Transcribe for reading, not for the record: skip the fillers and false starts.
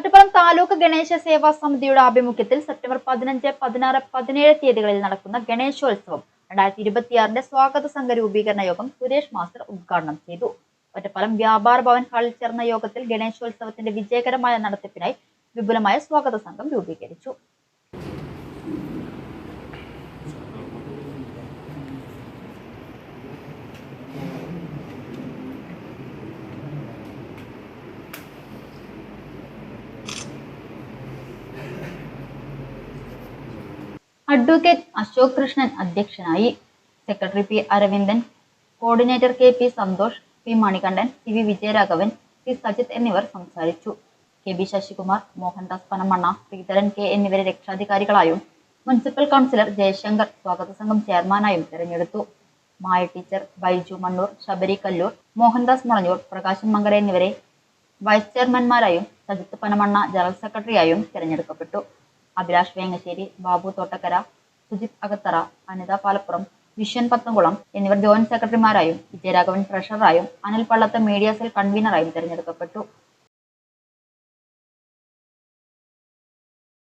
ഒറ്റപ്പാലം താലൂക്ക് ഗണേശ സേവാ സമിതിയുടെ ആഭിമുഖ്യത്തിൽ സെപ്റ്റംബർ 15, 16, 17 തീയതികളിൽ നടക്കുന്ന ഗണേശോത്സവം 2026 സ്വാഗത സംഘ രൂപീകരണ യോഗം സുരേഷ് മാസ്റ്റർ ഉദ്ഘാടനം ചെയ്തു. ഒറ്റപ്പാലം വ്യാപാര ഭവൻ ഹാളിൽ ചേർന്ന യോഗത്തിൽ ഗണേശോത്സവത്തിന്റെ വിജയകരമായ നടത്തിപ്പിനായി വിപുലമായ സ്വാഗത സംഘം രൂപീകരിച്ചു. അഡ്വക്കേറ്റ് അശോക് കൃഷ്ണൻ അധ്യക്ഷനായി. Secretary P Aravindan, coordinator K P Santhosh, P Manikandan, T V Vijayaraghavan, P Sajith എന്നിവർ സംസാരിച്ചു. K B Sasikumar, Mohandas Panamanna, Sreedharan K എന്നിവരെ രക്ഷാധികാരികളായും മുനിസിപ്പൽ കൗൺസിലർ ജയശങ്കർ സ്വാഗത സംഘം ചെയർമാനായും തെരഞ്ഞെടുത്തു. മായ ടീച്ചർ, ബൈജു മണ്ണൂർ, ശബരി കല്ലൂർ, മോഹൻദാസ് മുളഞ്ഞൂർ, പ്രകാശൻ മങ്കര എന്നിവരെ വൈസ് ചെയർമാൻമാരായും സജിത്ത് പനമണ്ണ ജനറൽ സെക്രട്ടറിയായും തെരഞ്ഞെടുക്കപ്പെട്ടു. അഭിലാഷ് വേങ്ങശ്ശേരി, ബാബു തോട്ടക്കര, സുജിത് അകത്തറ, അനിത പാലപ്പുറം, വിശ്വൻ പത്തംകുളം എന്നിവർ ജോയിന്റ് സെക്രട്ടറിമാരായും വിജയരാഘവൻ ട്രഷററായും അനിൽ പള്ളത്ത് മീഡിയ സെൽ കൺവീനറായും തെരഞ്ഞെടുക്കപ്പെട്ടു.